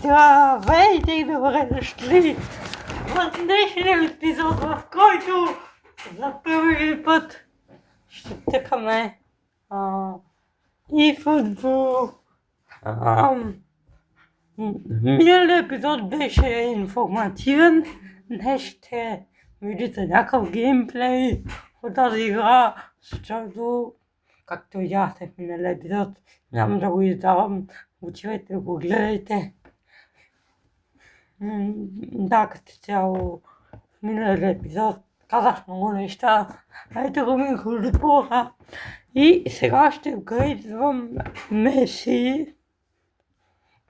Здравейте и добре дошли в днешния епизод, в който за първи път ще тъкаме и футбол. Миналият епизод беше информативен. Днес ще видите някакъв геймплей от тази игра, защото, както видяхте в миналия епизод, няма да го издавам. Отивайте да го гледайте. Да, като цяло в миналия епизод казах много неща. Ето го ми хулипора. И сега ще апгрейдвам Меси.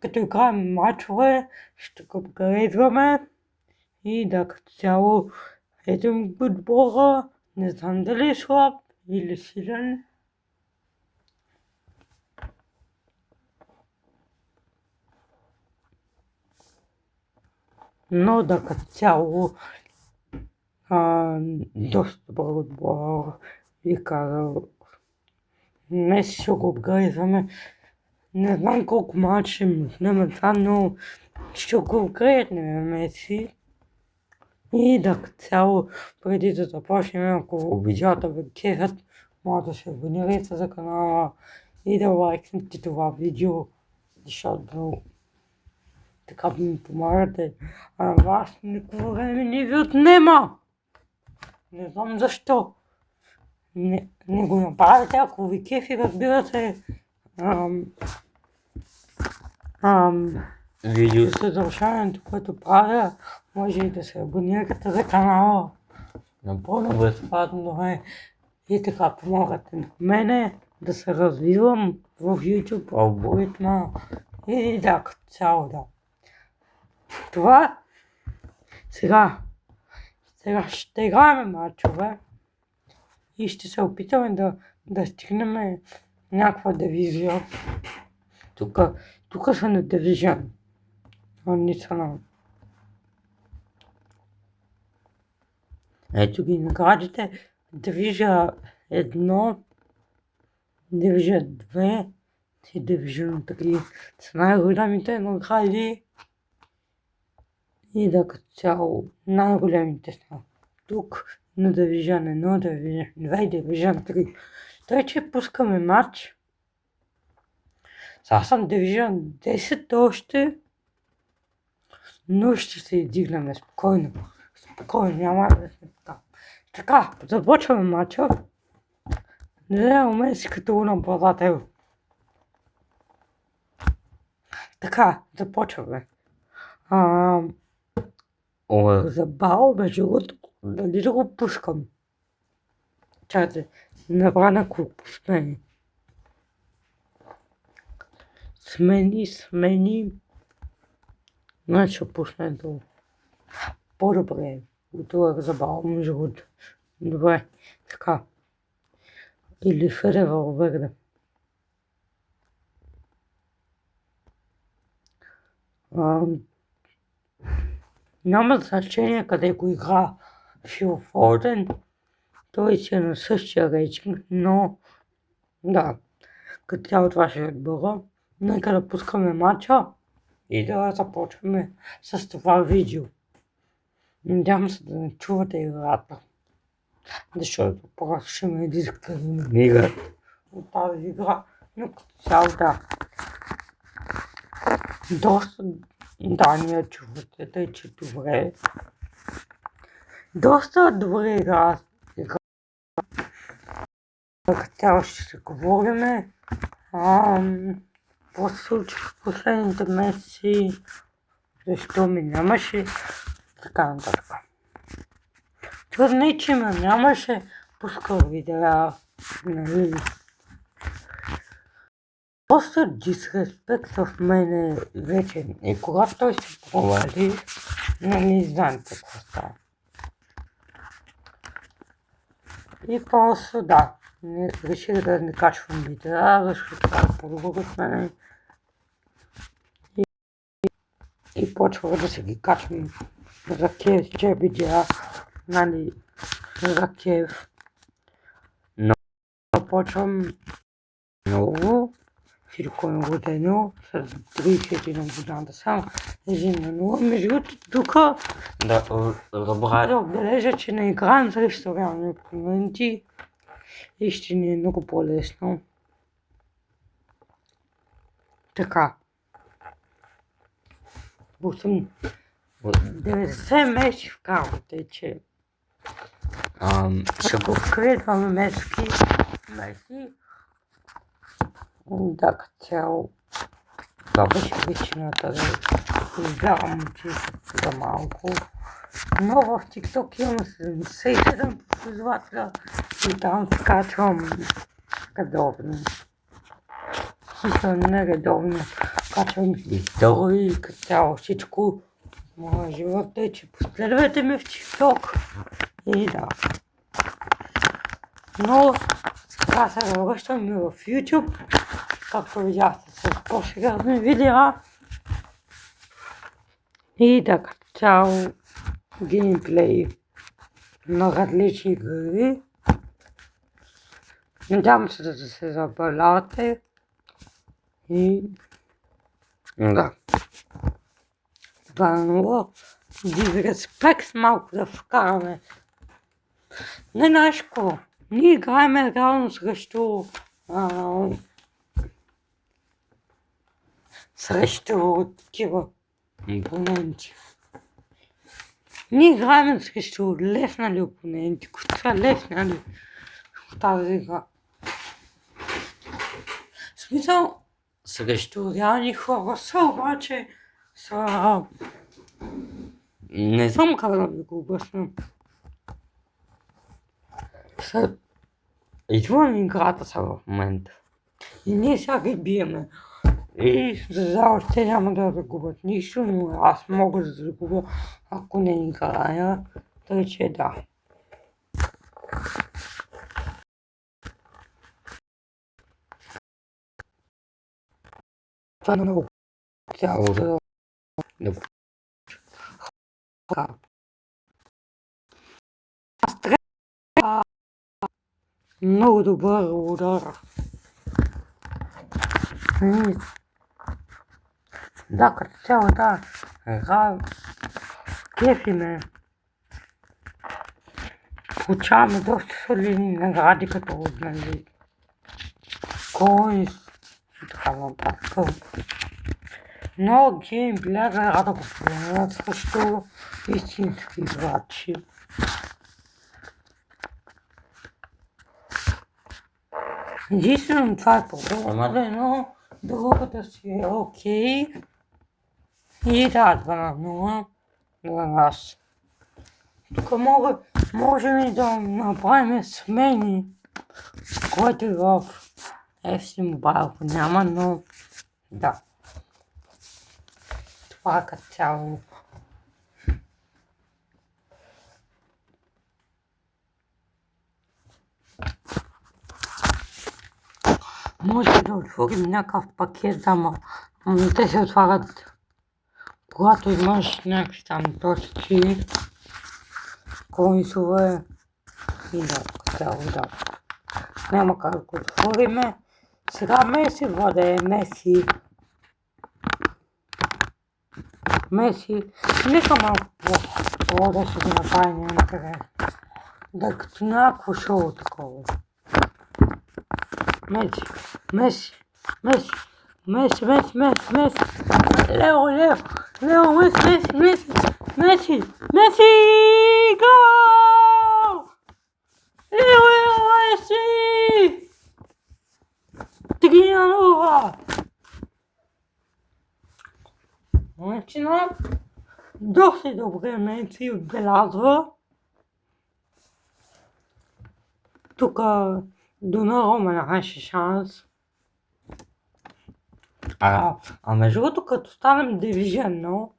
Като играем мачове, ще го апгрейдваме. И да, като цяло ето ми отбора. Не знам дали е слаб или силен. Но да, като цяло доста добър отбор. И казал, днес ще го апгрейдваме. Не знам колко мача ще ми отнеме това, но ще го апгрейднем Меси. И да, като цяло, преди да започнем, ако видеята ви кефят, може да се абонирате за канала и да лайкнете това видео, защото така ми помагате, а на вас никакво време не ви отнема. Не знам защо. Не го направите, ако ви кефи, разбирате. Видео съдържанието, което правя, може и да се абонирате за канала. Напълно безплатно е. И така помагате на мене да се развивам в YouTube алгоритма. И да, като цяло да. Това сега ще играем мачове и ще се опитаме да стигнем някаква дивизия. Тук са на дивизион. Не са на... Ето ги наградите. Дивизия 1, дивизия 2 и дивизия 3 са най-големите награди. И да, като цяло най-големите са тук на дивизион 1, дивизион 2 и дивизион 3. Тъй, че пускаме матч. Сега съм дивизион 10 още, но ще се издигнем спокойно. Няма да сме така. Така, започваме матча. Не вземаме си като нападател. Така, започваме. Забавно между другото, дали да го пускам. Чакайте, направя няколко смени. Смени. Значи ще пусна долу. По-добре. Това е забавно между другото. Добре, така. Или Феревал Верде. Няма значение къде го игра Фил Фоден. Той си е на същия рейтинг, но да, като цяло това ще е отбора. Нека да пускаме матча и да започваме с това видео. Надявам се да не чувате играта, защото просто ще ме дискриминират от тази игра, но като цяло да. Доста, да, не я чувате, тъй че добре. Доста добре игра. Като цяло ще се говорим. Какво се случи в последните месеци, защо ми нямаше, така нататък. Това не, че ме нямаше, пускал видеа, нали. Доста дисреспект в мене вече и когато той се провали, нали знаете какво става. И просто да, реших да не качвам видеа, защото това е по-добро от мене. И почвах да се ги качвам за кеф видеа, нали, за кеф. Но почвам много Всичко е уредено с 34 на годината. Само 1-0. Между другото, тук да отбележа, че не играем срещу реални опоненти и ще ни е много по-лесно. Така. 90 меси вкарвате, че ще го вкредваме Меси. Да, като цяло. Това беше причината да издавам очи за малко. Но в TikTok имам 77 последователя и там скачвам редовно. Мисля, не редовно. Качвам истории, като цяло всичко. Моя живот е, че последвайте ме в TikTok. И да. Но сега се връщам и в YouTube. Както видяхте с по-сериозни видеа. И да, като цяло геймплей на различни игри. Надявам се да се забавлявате. И да. 2-0. Дизреспект малко да вкараме. Не знаеш какво. Ние играем реално срещу такива опоненти. Ние играем срещу леснали опоненти, които са леснали в тази игра. В смисъл, срещу реални хора са, обаче са... Не знам как да ви го обясня. Са извън играта са в момента. И ние сега ги биеме. И за още няма да загубят нищо, но аз мога да загубя, ако не играя. Тъй че да. Това е много цяло да аз трябва много добър удар. Да, като цяло да, кефи ме. Получаваме доста солидни награди, като нали, коинс и така нататък. Но геймплея трябва да го променят срещу истински играчи. Единствено това е проблема, но другата си е окей. И да, 2-0 за нас. Тук можем и да направим смени, което и в FC Mobile няма, но да. Това като цяло. Може да отворим някакъв пакет, ама те се отварят, когато имаш някакви там точки, коинсове и да, цяло да. Няма как да го отвориме. Сега Меси владее, Меси. Нека малко да ще ги направи някъде. Да като някакво шоу такова. Меси. Лео, Меси, гол! Лео, Меси! 3-0! Наистина, доста добре Меси отбелязва. Тук Донарума нямаше шанс. Между другото, като станем дивизионно,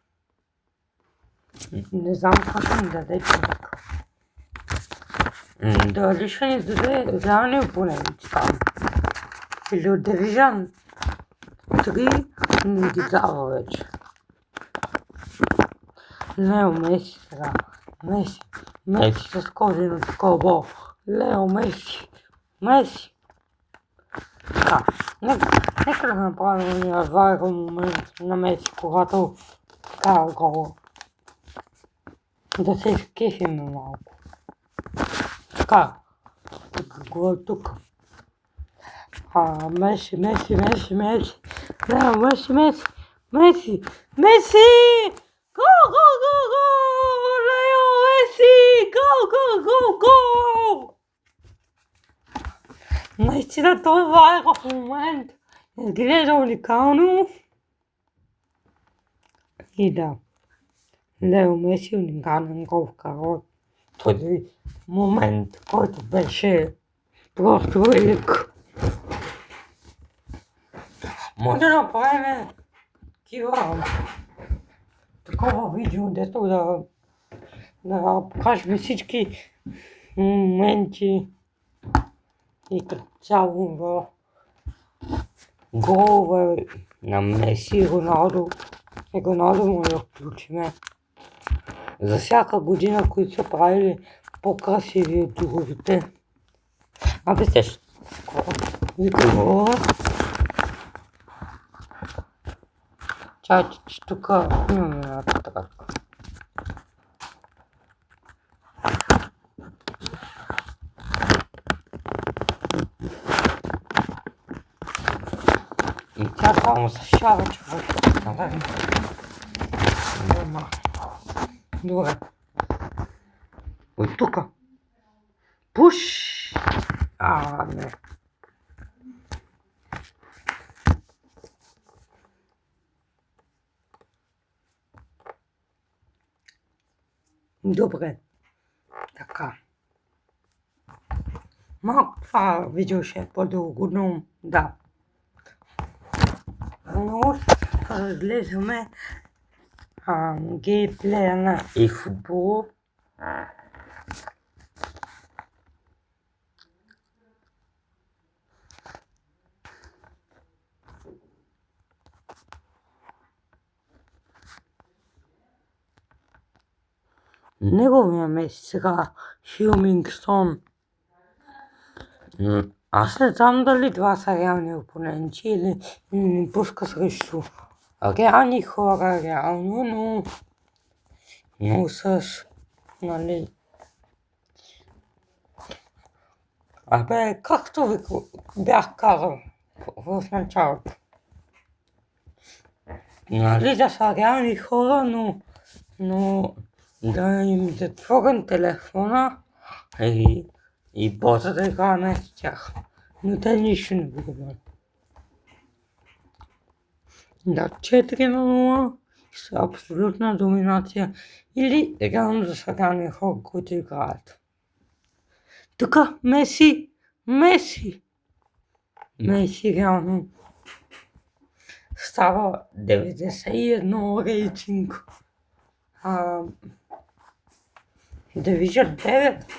не знам какво ще ни даде човек. Дали ще ни даде реални опоненти там. Или от дивизион 3 ни ги дава вече. Лео Меси сега. Меси с кожено такова. Лео Меси. Така, нека да направим вайрал момент на Меси, когато вкара гола. Да се изкефим малко. Така, го е тук. Меси! Да, Меси! Гол! Лео Меси! Гол! Наистина това е в момент. Изглежда уникално. И да, Лео Меси уникален гол вкара този момент, който беше просто велик. Може да направим такова видео, дето да покажем всички моменти и като цяло в голове на Меси и Роналдо. И Роналдо му да включиме за всяка година, които са правили по-красиви от другите. Вижте, вика гола. Чайте, че тук имаме една тетрадка. И тя само съшава човек. Добре. От тука. Пуш! Не. Добре. Така. Малко това видео ще е по-дълго, но да. Но разглеждаме геймплея на eFootball. Неговия Меси сега, Хюмингсон. Аз не знам дали това са реални опоненти или не пуска срещу реални хора, реално, но с, нали... Както ви бях казал в началото. Нали да са реални хора, но да им затворим телефона и бота да играме с тях. Но те нищо не бъдат. Да, 4-0 с абсолютна доминация или реално да са реални хора, които играят. Тук Меси реално става 91 рейтинг. Division 9.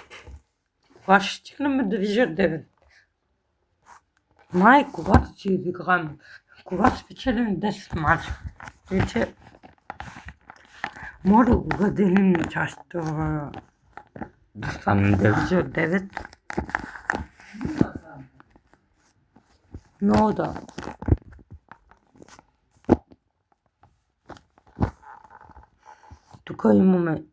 Кога ще стигнем Division 9? Май, когато си изиграем, когато спечелим 10 мача, вече може да го разделим на част, да станем Division 9. Но да. Тук имаме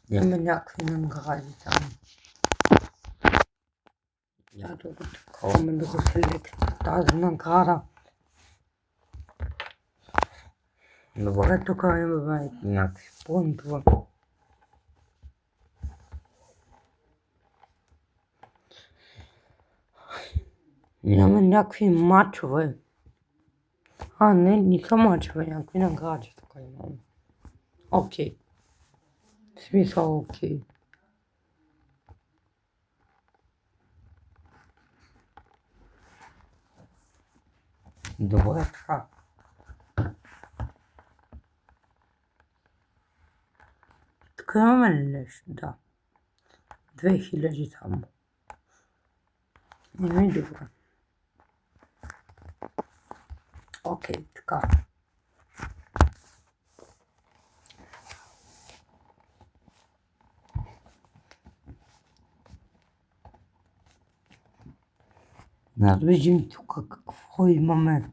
имаме някакви награди там. Я да го таковаме да го селектираме тази награда. Добре, тук имаме някакви пунктове. Имаме някакви мачове. Не са мачове, някакви награди тук имаме. Окей. В смисъл окей. Добре, така. Тук имаме ли нещо? Да. 2000 само. Добре. Окей, така. Да видим тук какво имаме.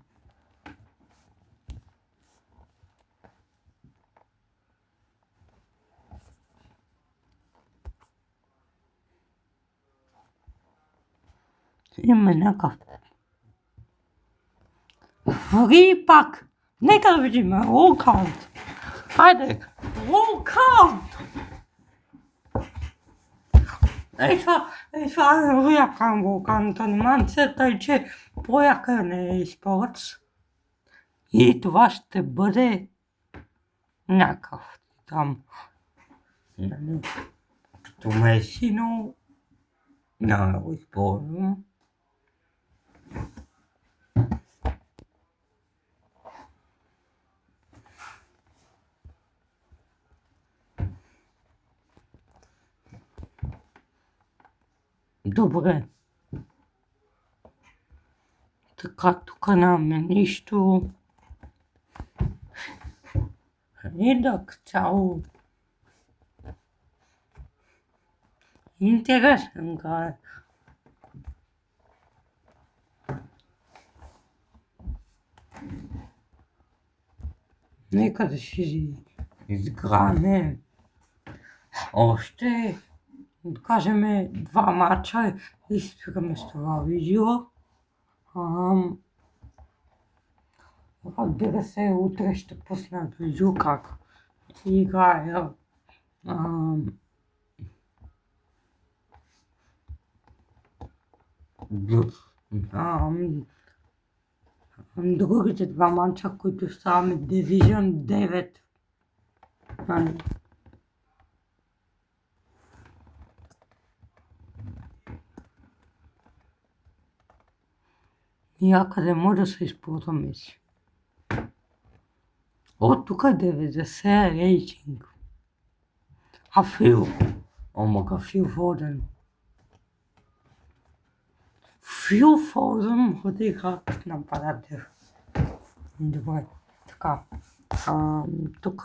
Имаме някакъв фри пак. Нека да видим. Локаут. Хайде. Локаут. Това е много яка вулканната анимация, тъй че по-яка не е изпорът. И това ще бъде някакъв там. Като Меси, но няма да го използвам. Добре. Така, тук нямаме нищо. Редък цяло. Интересен град. Нека да си изиграме още, да кажем, 2 мача и спираме с това видео. Разбира се, утре ще пусна видео как играя другите 2 мача, които са Division 9. Някъде може да се използваме си. От тук 90 рейтинг. Фил. Омага, Фил Фоден. Фил Фоден ходи как нападател. Добре, така. Тук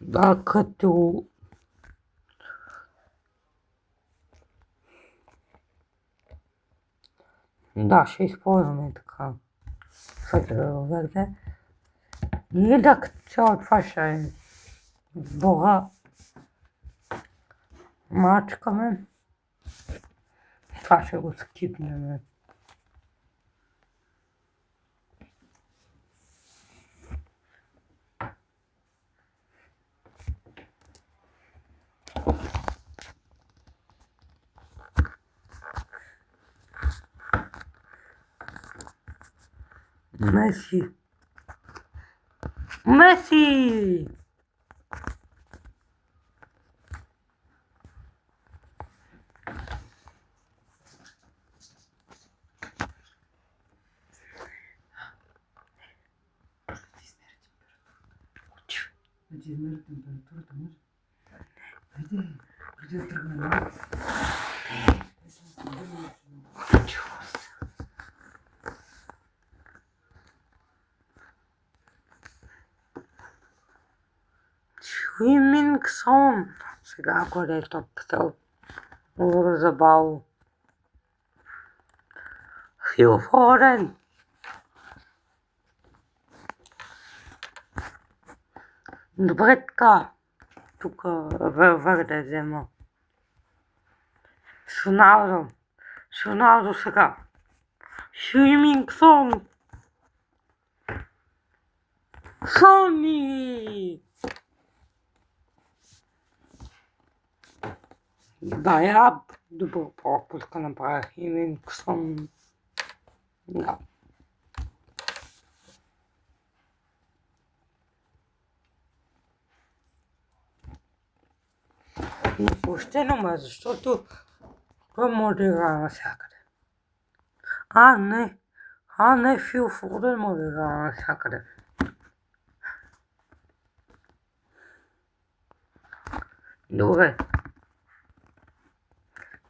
да, като да, ще използваме така. Светло-верде. И да, цяло това ще е сбора. Мачкаме. Това ще го скипнем. Меси! Меси! Да ти измеря температурата, може? Хайде, преди да тръгна на Swimming Song. Сега къде е топката? Много забавно. Фил Фоден. Добре така. Тук върде взема. Соналдо сега. Swimming Song. Сони! Да, я добър пропуска направих Swimming Song. Да. Въобще ме, защото той може да играе навсякъде. Не, Фил Фоден може да играе навсякъде.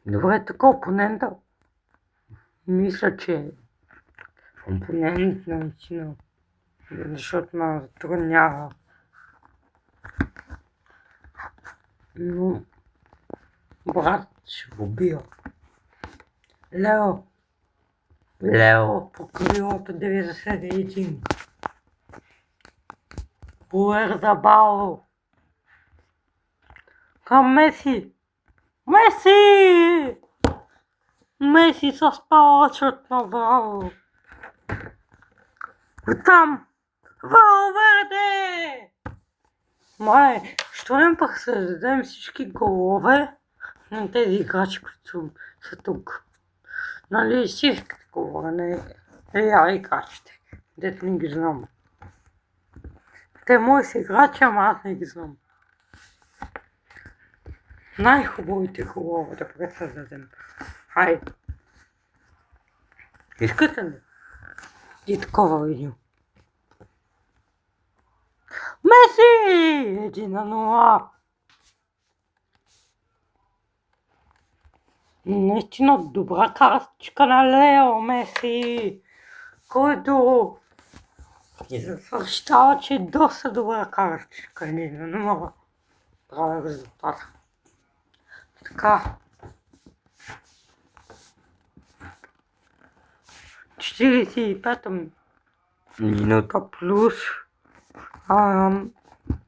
Добре, така опонента. Мисля, че опонент наистина, защото ме затруднява. Но брат ще го бия. Лео по крилото 91. Уерзабал. Към Меси. Меси с палачът направо. Оттам. Валверде! Май, що не пък се дадем всички голове на тези играчи, които са тук? Нали всичките голове, не реали играчите, дето не ги знам. Те мои са играчи, ама аз не ги знам. Най-хубавите голове да пресъздадем. Хайде. Искате ли? И такова видео. Меси! 1-0. Наистина добра картичка на Лео Меси, който завършава, че е доста добра картичка. Не мога да правя резултата. Така. 45-та минута плюс.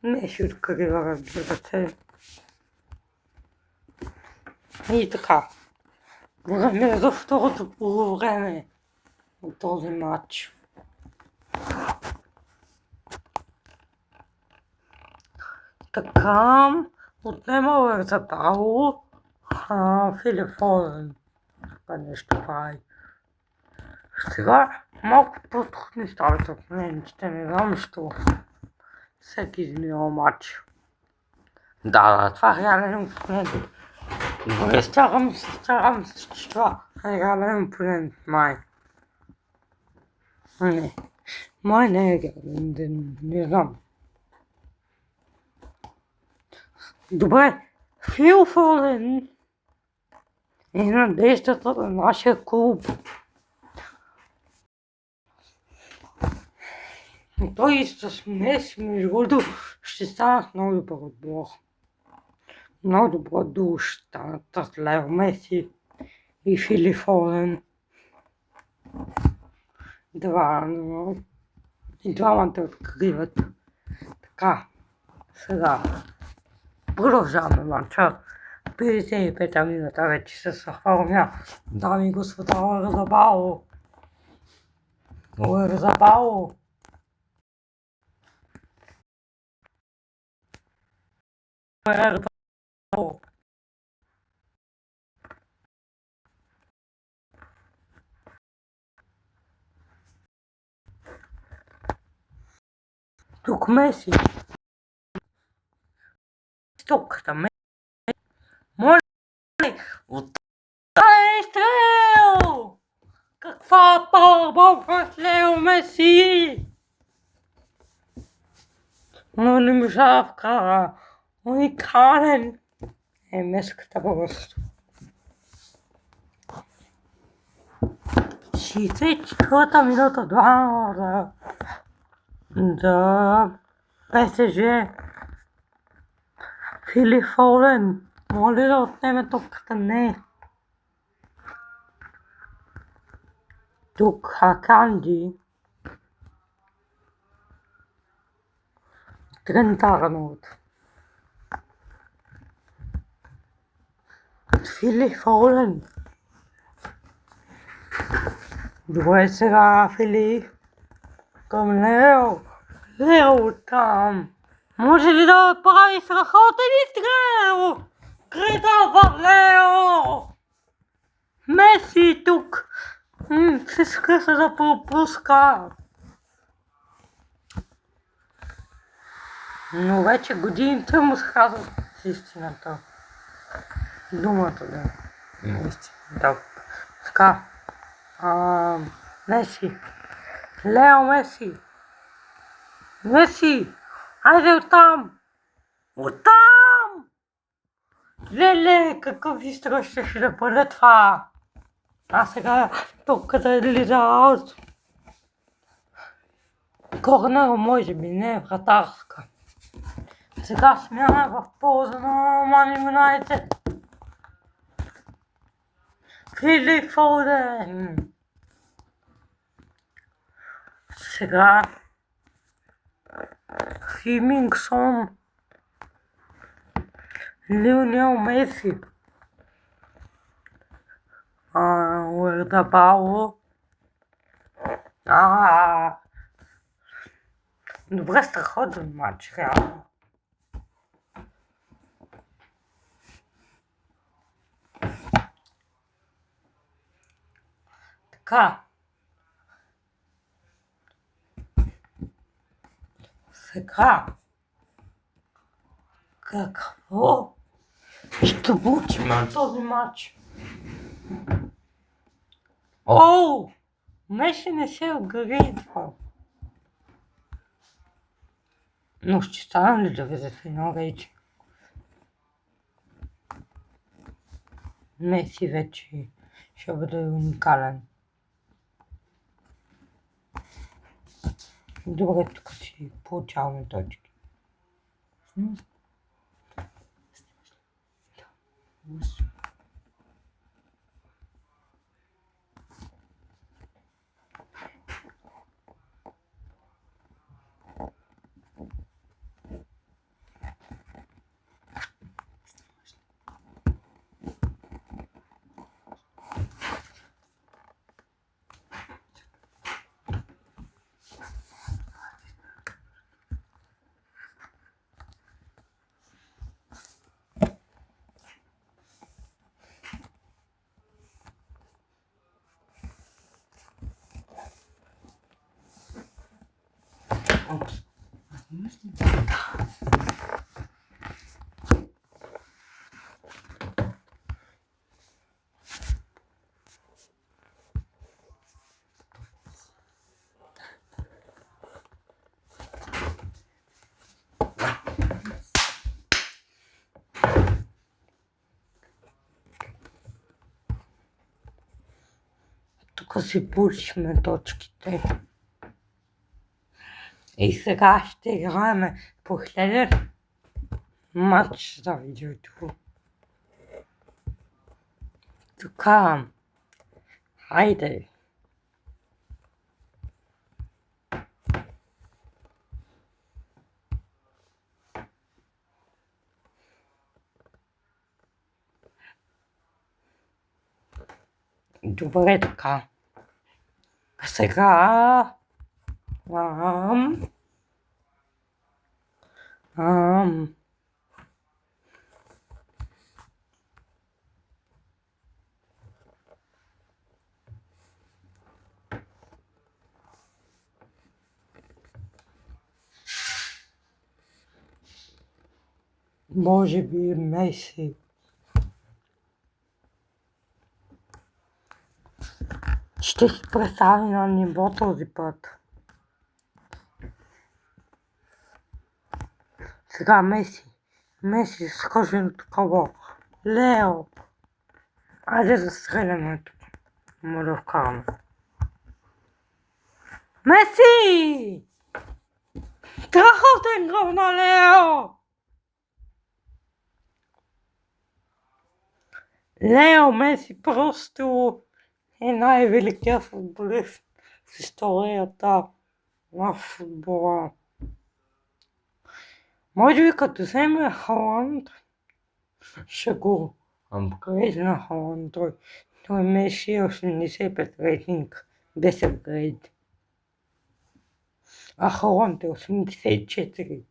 Меси открива, разбира се. И така. Време за второто полувреме от този матч. Така, отнема Уерзабал, Фили Фоден. Това нещо прави. Сега малко по-трудни стават опонентите, не знам защо. Всеки изминал матч. Да, това е реален опонент. Добре, старам се, че това е реален опонент, май. Не. Май не е реален, не знам. Добре, Фил Фоден е надеждата на нашия клуб. Той с Меси, между другото, ще станат много добър отбор. Много добро дуо ще станат с Лео Меси и Фили Фоден. И двамата откриват. Така, сега продължаваме матча. 55-та минута вече се съформя. Дами и господа, Уерзабал. Тук Меси. Стоката Меси. Моля ли? Отдай стрел! Каква пълбомба с Лео Меси! Но не можа да вкара. Уникален е Меската просто. 64-та минута 2 за ПСЖ. Фили Фоден, моля да отнеме топката, не. Тук Аканджи. Трент Арнолд. Фили Фоден. Добре сега Фили. Към Лео. Лео там. Може ли да прави страхотен изстрел? Кредава Лео! Меси тук се скъса да пропуска. Но вече годините му се казват с истината. Думата да е истината. Така. Меси. Лео Меси. Меси! Айде оттам! Оттам! Леле, какъв изстрел ще да бъде това! А сега топката е лиза аут. Корнер може би, не е вратарска. Сега смяна в полза на Ман Юнайтед. Фили Фоден. Сега Химингсон. Лионел Меси. Уердабао. Добре, страхотен матч, реално. Така. Сега. Какво ще получим на този матч? Меси не се апгрейдва. Но ще стана ли 91 рейтинг? Меси вече ще бъде уникален. Добре, тук си получаваме точки. Тук си получихме точките. И сега ще играем последен матч за видеото. Така, хайде. Добре, така. Сега може би Меси. Ще се представи на ниво този път. Сега Меси схожи на такова. Лео. Айде да стреляме тук. Може да вкараме. Меси! Страхотен гол на Лео! Лео Меси просто е най-великият футболист в историята на футбола. Може би като вземе Халанд, ще го апгрейд на Халанд. Той Меси е 85 рейтинг, без апгрейд. А Халанд е 84.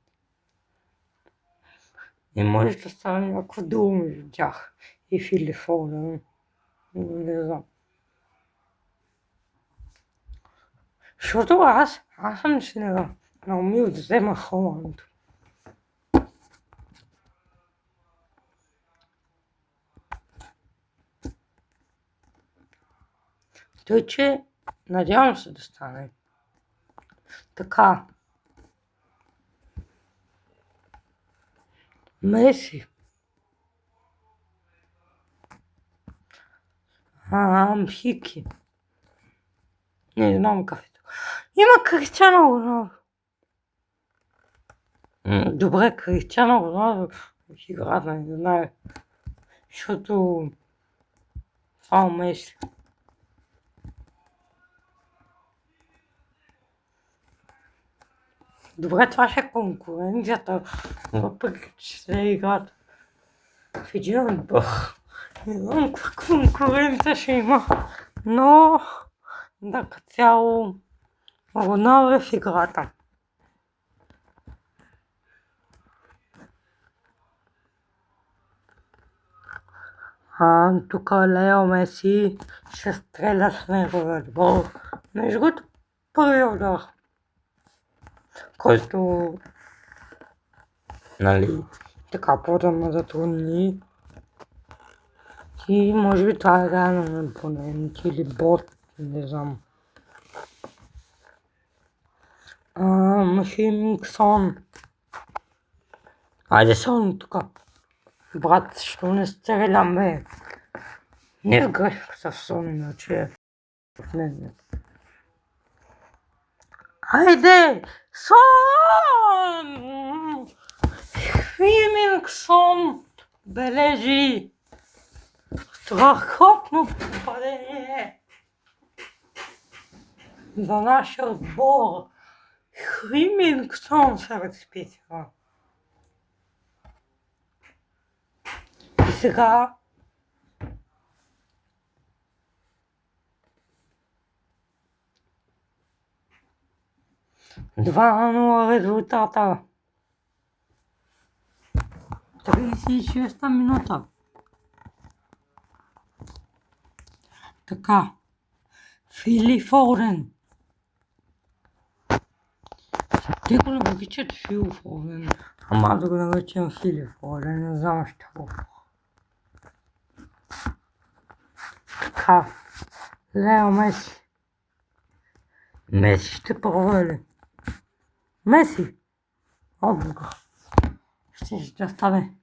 И може да стане някакво друго между тях и Фили Фоден. Не знам. Защото аз съм си наумил да взема Халанд. Той, че надявам се да стане. Така. Меси. Хики. Не знам какъв е. Има Кристиано Роналдо. Добре, Кристиано Роналдо в играта, не знаю, защото само Меси. Добре, това ще е конкуренцията, въпреки че се играт в един отбор. Не знам каква конкуренция ще има, но да, като цяло Роналдо е в играта. Тук Лео Меси ще стреля с неговия отбор. Между другото, първи удар, който така по-да затрудни. И може би това е реално опонент или бот, не знам. Махимиксон. Айде сон тук. Брат, що не стрелям, бе? Не в грешка с сон, иначе не. Айде! Сон! Химиксон бележи страхотно попадение за нашия отбор. Химиксон се разпитва. И сега два на 0 резултата. 36-та минута. Така. Фили Фоден. Те го наричат Фил Фоден. Ама да го наричам Фили Фоден, не знам що. Така. Лео Меси. Меси ще пробва ли? Меси! О, Бога. Ще стане.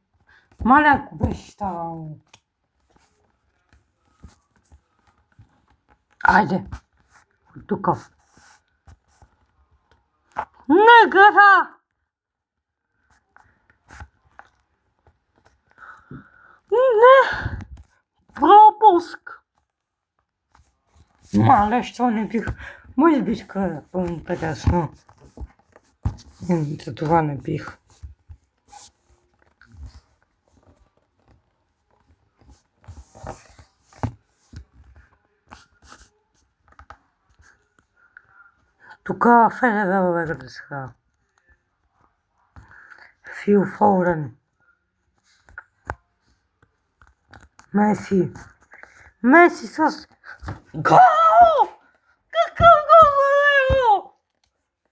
Маляко беше станало. Айде. От тук. Не гада! Не! Пропуск! Мале, що не бих. Може би иска по-интересно. За това не бих. Тук Федерер да сега. Фил Фоден. Меси. Меси с гол! Какъв гол за Лео?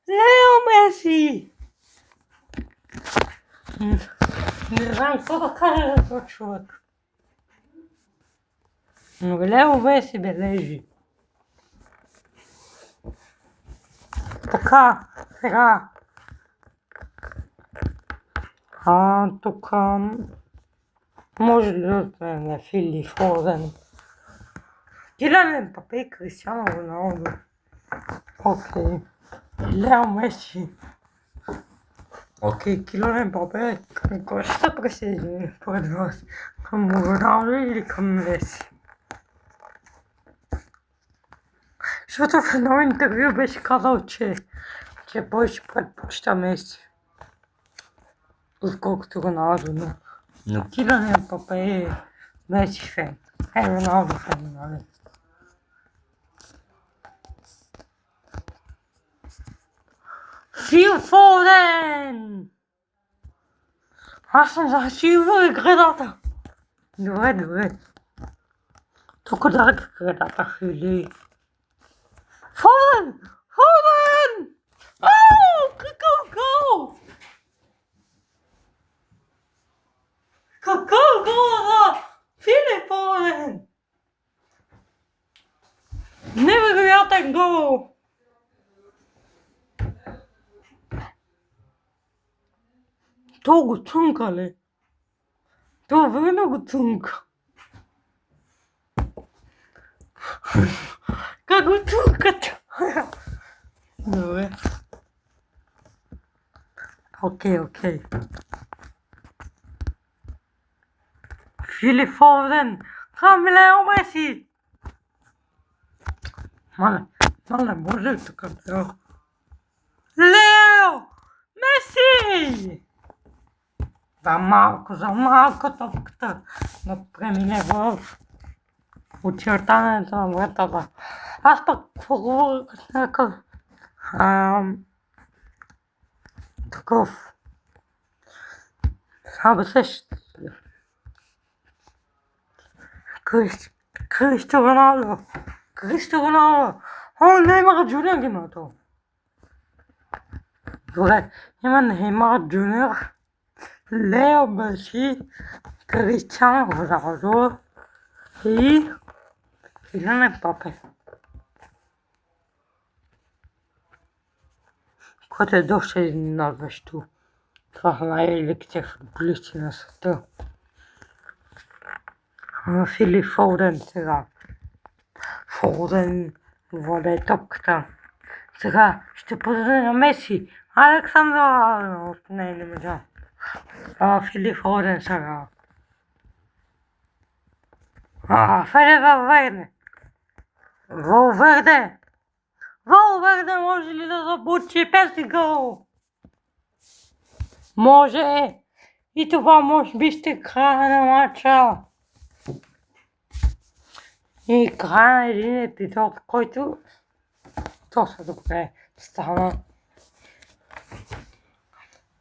Лео Меси! Не знам какво да кажа за този човек. Но Лео Меси бележи. Така, сега. Тук може ли да сме Фили Фоден? Килиан Ембапе и Кристиано Роналдо. Окей. Лео Меси. Окей, Килиан Ембапе, към кой ще се присъедини според вас? Към Роналдо или към Меси? Защото в едно интервю беше казал, че повече предпочита Меси, отколкото Роналдо, но Килиан Ембапе е Меси фен. Роналдо фен, нали? Фил Фоден! Аз съм засилва играта. Добре. Тук даде градата хили. Фоден! Какъв гол! Какъв гол за Фили Фоден! Невероятен гол! То го цунка ли? То верно го цунка. Как го цункат? Добре. Окей. Фили Фоден към Лео Меси. Мале, може ли така да... Лео Меси! За малко топката да премине в очертането на вратата. Аз пък какво говоря като някакъв такъв сещате. Кристо Роналдо. О, Неймар Джуниор има то. Добре, има Неймар Джуниор, Лео Меси, Кристиано Роналдо и Килиан Мбапе. Което е доста изненадващо. Това са най-великите футболисти на света. Фили Фоден сега. Фоден води топката. Сега ще подаде на Меси. Александър Арнолд. Не можа. Фили Фоден сега. Феде Валверде. Валверде може ли да забучи пети гол? Може. И това може би ще края на матча. И края на един епизод, който доста добре стана.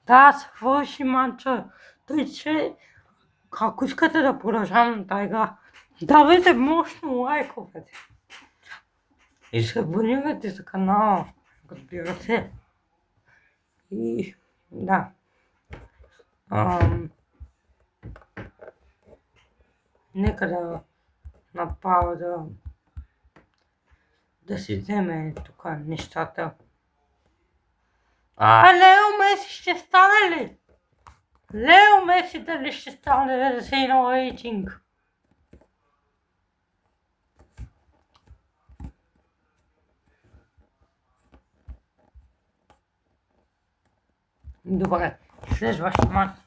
Да, свърши матча. Тъй че, ако искате да продължавам на тази игра, давайте мощно лайковете. И се абонирайте за канала, разбира се. И да. Нека да направя да си вземе тук нещата. Лео Меси ще стане ли? Лео Меси дали ще стане да се има рейтинг? Добре, следващ матч.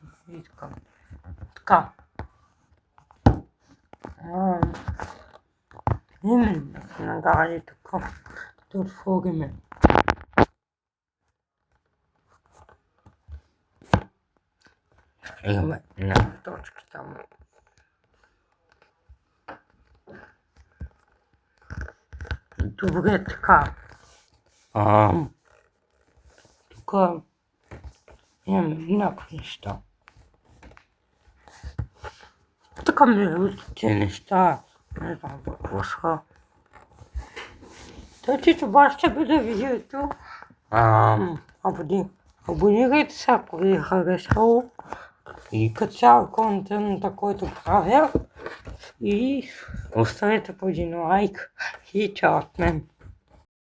Така. Именно, нагаради така. Да отвориме. Имаме една точка там. Добре, така. Тук имаме някакви неща. Така милите неща. Не знам какво са. Тъй, че това ще бъде видеото. Абонирайте се, ако ви е харесало. И като цял контента, който правя. И оставете по един лайк. И чао от мен.